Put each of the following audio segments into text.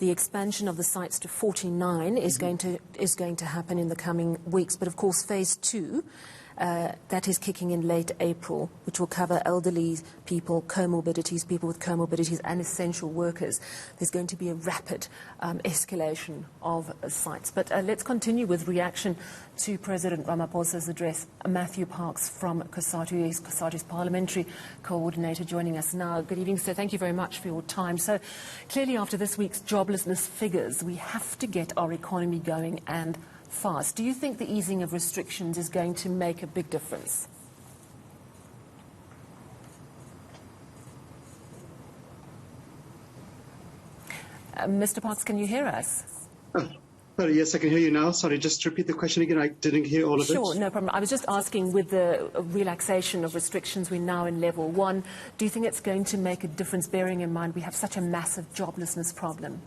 The expansion of the sites to 49 is going to happen in the coming weeks. But of course, phase 2, that is kicking in late April, which will cover elderly people, comorbidities, people with comorbidities, and essential workers. There's going to be a rapid escalation of sites. But let's continue with reaction to President Ramaphosa's address. Matthew Parks from Cosatu, is Cosatu's parliamentary coordinator, joining us now. Good evening, sir. Thank you very much for your time. So clearly, after this week's joblessness figures, we have to get our economy going and fast. Do you think the easing of restrictions is going to make a big difference? Mr. Parks, can you hear us? Sorry, yes, I can hear you now. Sorry, just repeat the question again. I didn't hear all of it. Sure, no problem. I was just asking, with the relaxation of restrictions, we're now in level 1. Do you think it's going to make a difference, bearing in mind we have such a massive joblessness problem?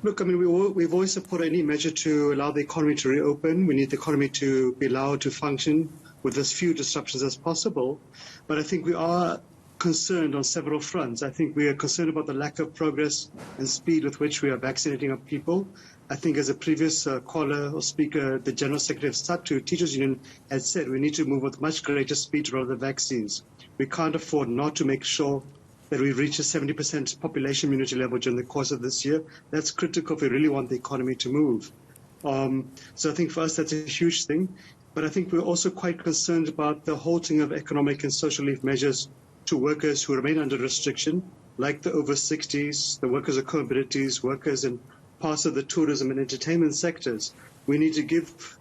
Look, I mean, we've always supported any measure to allow the economy to reopen. We need the economy to be allowed to function with as few disruptions as possible. But I think we are concerned on several fronts. I think we are concerned about the lack of progress and speed with which we are vaccinating our people. I think, as a previous caller or speaker, the General Secretary of Cosatu Teachers Union had said, we need to move with much greater speed to roll out the vaccines. We can't afford not to make sure that we reach a 70% population immunity level during the course of this year. That's critical if we really want the economy to move. So I think for us that's a huge thing. But I think we're also quite concerned about the halting of economic and social relief measures to workers who remain under restriction, like the over 60s, the workers of comorbidities, workers in parts of the tourism and entertainment sectors. We need to give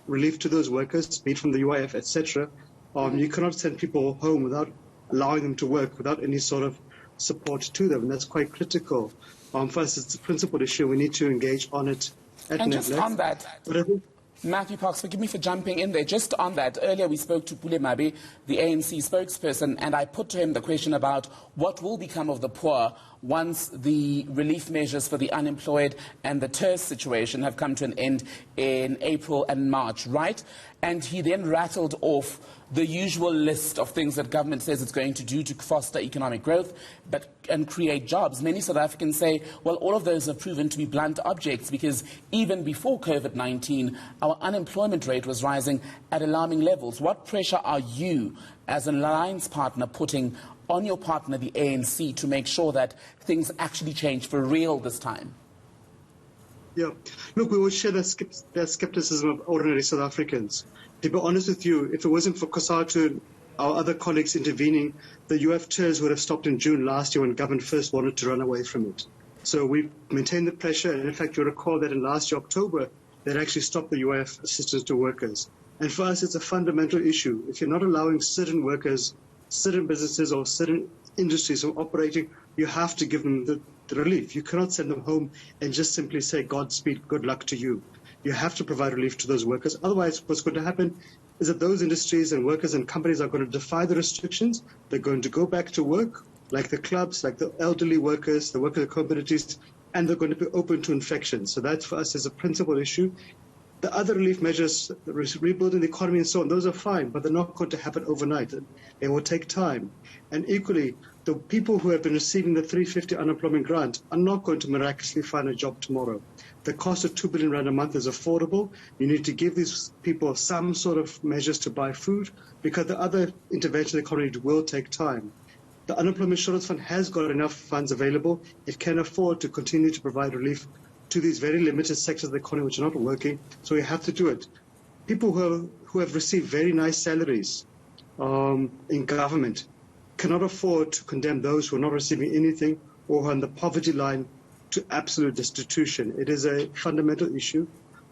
relief to those workers, be it from the UIF, etc. You cannot send people home without allowing them to work, without any sort of support to them, and that's quite critical. For us, it's a principal issue. We need to engage on it at And just on that, but I think Matthew Parks, forgive me for jumping in there. Just on that, earlier we spoke to Pule Mabe, the ANC spokesperson, and I put to him the question about what will become of the poor once the relief measures for the unemployed and the TERS situation have come to an end in April and March, right? And he then rattled off the usual list of things that government says it's going to do to foster economic growth and create jobs. Many South Africans say, well, all of those have proven to be blunt objects, because even before COVID-19, our unemployment rate was rising at alarming levels. What pressure are you, as an alliance partner, putting on your partner, the ANC, to make sure that things actually change for real this time? Yeah. Look, we would share that skepticism of ordinary South Africans. To be honest with you, if it wasn't for Cosatu and our other colleagues intervening, the UF TERS would have stopped in June last year when government first wanted to run away from it. So we maintained the pressure, and in fact, you'll recall that in last year, October, they'd actually stopped the UF assistance to workers. And for us, it's a fundamental issue. If you're not allowing certain workers, certain businesses or certain industries from operating, you have to give them the relief. You cannot send them home and just simply say, Godspeed, good luck to you. You have to provide relief to those workers. Otherwise, what's going to happen is that those industries and workers and companies are going to defy the restrictions. They're going to go back to work, like the clubs, like the elderly workers, the workers with comorbidities, and they're going to be open to infection. So that, for us, is a principal issue. The other relief measures, rebuilding the economy and so on, those are fine, but they're not going to happen overnight. They will take time. And equally, the people who have been receiving the 350 unemployment grant are not going to miraculously find a job tomorrow. The cost of 2 billion rand a month is affordable. You need to give these people some sort of measures to buy food, because the other intervention in the economy will take time. The Unemployment Insurance Fund has got enough funds available. It can afford to continue to provide relief to these very limited sectors of the economy which are not working, so we have to do it. People who have received very nice salaries in government cannot afford to condemn those who are not receiving anything or who are on the poverty line to absolute destitution. It is a fundamental issue,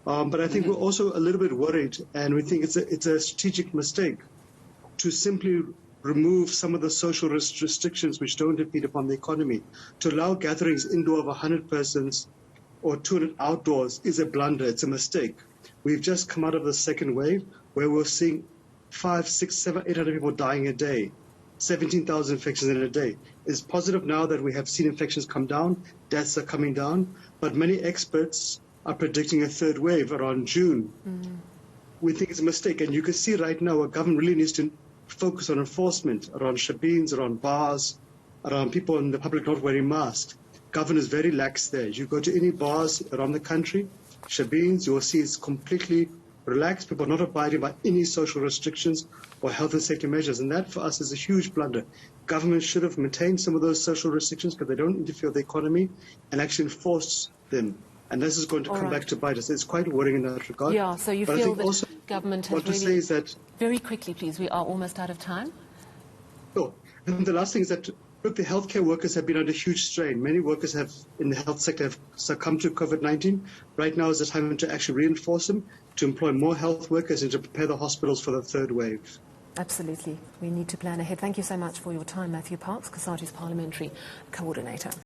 but I think we're also a little bit worried, and we think it's a strategic mistake to simply remove some of the social restrictions which don't impede upon the economy. To allow gatherings indoor of 100 persons or 200 outdoors is a blunder. It's a mistake. We've just come out of the second wave where we're seeing 500, 600, 700, 800 people dying a day, 17,000 infections in a day. It's positive now that we have seen infections come down, deaths are coming down, but many experts are predicting a third wave around June. We think it's a mistake, and you can see right now our government really needs to focus on enforcement around shebeens, around bars, around people in the public not wearing masks. governor is very lax there. You go to any bars around the country, shebeens, you will see it's completely relaxed. People are not abiding by any social restrictions or health and safety measures. And that, for us, is a huge blunder. Government should have maintained some of those social restrictions because they don't interfere with the economy and actually enforce them. And this is going to come back to bite us. It's quite worrying in that regard. Yeah, so you feel that also government has really... What to say is that... Very quickly, please. We are almost out of time. Oh, and the last thing is that, look, the healthcare workers have been under huge strain. Many workers have in the health sector have succumbed to COVID-19. Right now is the time to actually reinforce them, to employ more health workers and to prepare the hospitals for the third wave. Absolutely. We need to plan ahead. Thank you so much for your time, Matthew Parks, Cosatu's parliamentary coordinator.